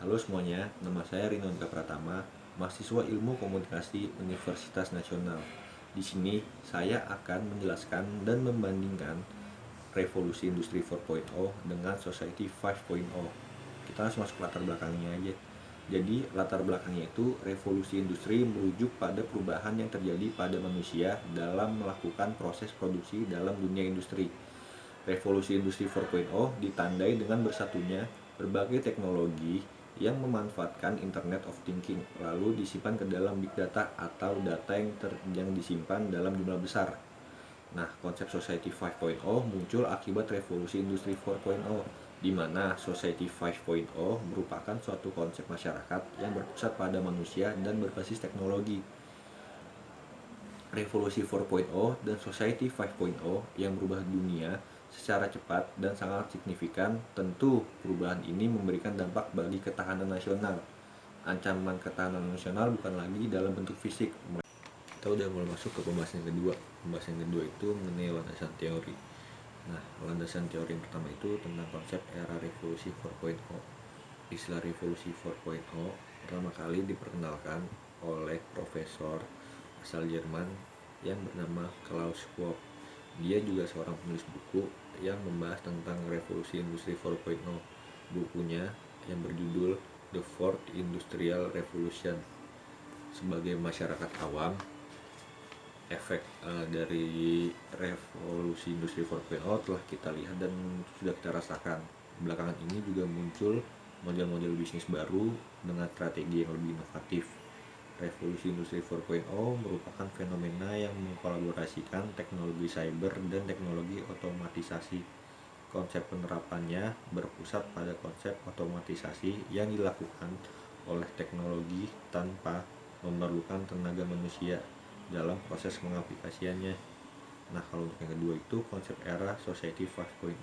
Halo semuanya, nama saya Rinondra Pratama, mahasiswa Ilmu Komunikasi Universitas Nasional. Di sini saya akan menjelaskan dan membandingkan revolusi industri 4.0 dengan society 5.0. Kita langsung masuk latar belakangnya aja. Jadi latar belakangnya itu revolusi industri merujuk pada perubahan yang terjadi pada manusia dalam melakukan proses produksi dalam dunia industri. Revolusi industri 4.0 ditandai dengan bersatunya berbagai teknologi yang memanfaatkan Internet of Thinking lalu disimpan ke dalam big data atau data yang disimpan dalam jumlah besar. Nah, konsep Society 5.0 muncul akibat revolusi industri 4.0, di mana Society 5.0 merupakan suatu konsep masyarakat yang berpusat pada manusia dan berbasis teknologi. Revolusi 4.0 dan Society 5.0 yang berubah dunia secara cepat dan sangat signifikan. Tentu perubahan ini memberikan dampak bagi ketahanan nasional. Ancaman ketahanan nasional bukan lagi dalam bentuk fisik. Kita udah mulai masuk ke pembahasan yang kedua. Pembahasan yang kedua itu mengenai landasan teori. Nah, landasan teori yang pertama itu tentang konsep era revolusi 4.0. Istilah revolusi 4.0 pertama kali diperkenalkan oleh profesor asal Jerman yang bernama Klaus Schwab. Dia juga seorang penulis buku yang membahas tentang revolusi industri 4.0. Bukunya yang berjudul The Fourth Industrial Revolution. Sebagai masyarakat awam, efek dari revolusi industri 4.0 telah kita lihat dan sudah kita rasakan. Belakangan ini juga muncul model-model bisnis baru dengan strategi yang lebih inovatif. Revolusi industri 4.0 merupakan fenomena yang mengkolaborasikan teknologi cyber dan teknologi otomatisasi. Konsep penerapannya berpusat pada konsep otomatisasi yang dilakukan oleh teknologi tanpa memerlukan tenaga manusia dalam proses pengaplikasiannya. Nah, kalau untuk yang kedua itu konsep era Society 5.0.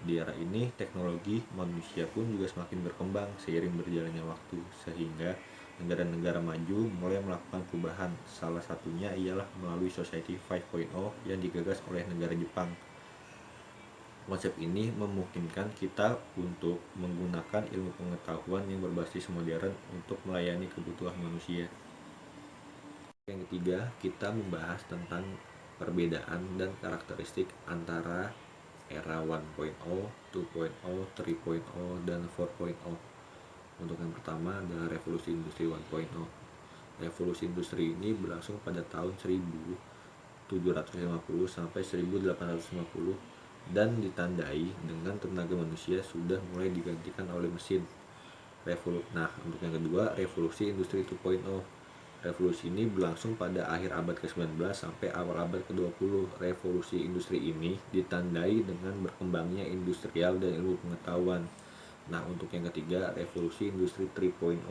Di era ini, teknologi manusia pun juga semakin berkembang seiring berjalannya waktu, sehingga negara-negara maju mulai melakukan perubahan. Salah satunya ialah melalui Society 5.0 yang digagas oleh negara Jepang. Konsep ini memungkinkan kita untuk menggunakan ilmu pengetahuan yang berbasis modern untuk melayani kebutuhan manusia. Yang ketiga, kita membahas tentang perbedaan dan karakteristik antara era 1.0, 2.0, 3.0, dan 4.0. Untuk yang pertama adalah revolusi industri 1.0. Revolusi industri ini berlangsung pada tahun 1750 sampai 1850 dan ditandai dengan tenaga manusia sudah mulai digantikan oleh mesin. Nah, untuk yang kedua, revolusi industri 2.0. Revolusi ini berlangsung pada akhir abad ke-19 sampai awal abad ke-20. Revolusi industri ini ditandai dengan berkembangnya industrial dan ilmu pengetahuan. Nah, untuk yang ketiga, revolusi industri 3.0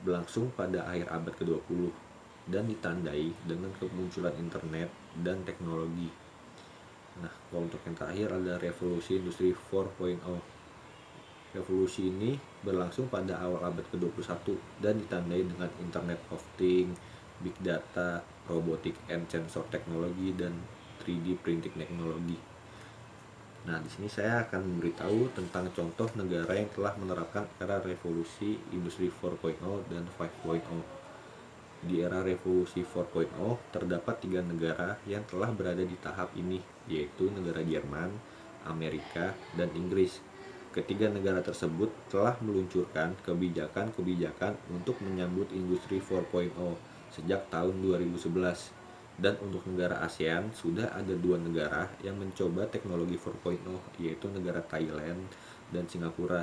berlangsung pada akhir abad ke-20 dan ditandai dengan kemunculan internet dan teknologi. Nah, kalau untuk yang terakhir adalah revolusi industri 4.0. Revolusi ini berlangsung pada awal abad ke-21 dan ditandai dengan Internet of Things, Big Data, Robotic and Sensor Technology, dan 3D Printing Technology. Nah, di sini saya akan memberitahu tentang contoh negara yang telah menerapkan era revolusi industri 4.0 dan 5.0. Di era revolusi 4.0 terdapat 3 negara yang telah berada di tahap ini, yaitu negara Jerman, Amerika, dan Inggris. Ketiga negara tersebut telah meluncurkan kebijakan-kebijakan untuk menyambut industri 4.0 sejak tahun 2011. Dan untuk negara ASEAN sudah ada 2 negara yang mencoba teknologi 4.0, yaitu negara Thailand dan Singapura.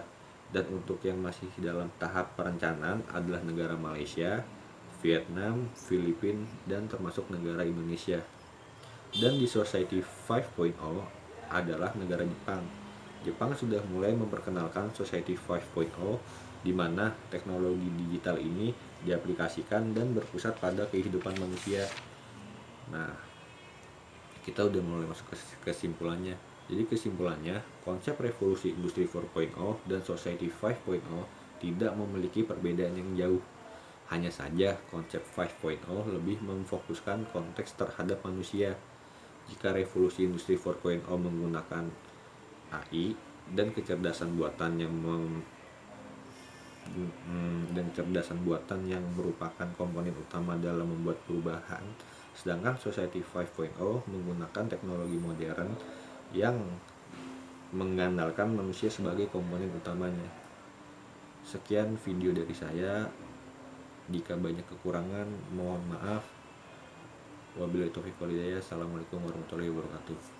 Dan untuk yang masih dalam tahap perencanaan adalah negara Malaysia, Vietnam, Filipina, dan termasuk negara Indonesia. Dan di Society 5.0 adalah negara Jepang. Jepang sudah mulai memperkenalkan Society 5.0 di mana teknologi digital ini diaplikasikan dan berpusat pada kehidupan manusia. Nah, kita udah mulai masuk ke kesimpulannya. Jadi kesimpulannya, konsep revolusi industri 4.0 dan Society 5.0 tidak memiliki perbedaan yang jauh. Hanya saja konsep 5.0 lebih memfokuskan konteks terhadap manusia. Jika revolusi industri 4.0 menggunakan AI dan kecerdasan buatan dan kecerdasan buatan yang merupakan komponen utama dalam membuat perubahan. Sedangkan Society 5.0 menggunakan teknologi modern yang mengandalkan manusia sebagai komponen utamanya. Sekian video dari saya. Jika banyak kekurangan, mohon maaf. Wabillahi taufiq wal hidayah. Assalamualaikum warahmatullahi wabarakatuh.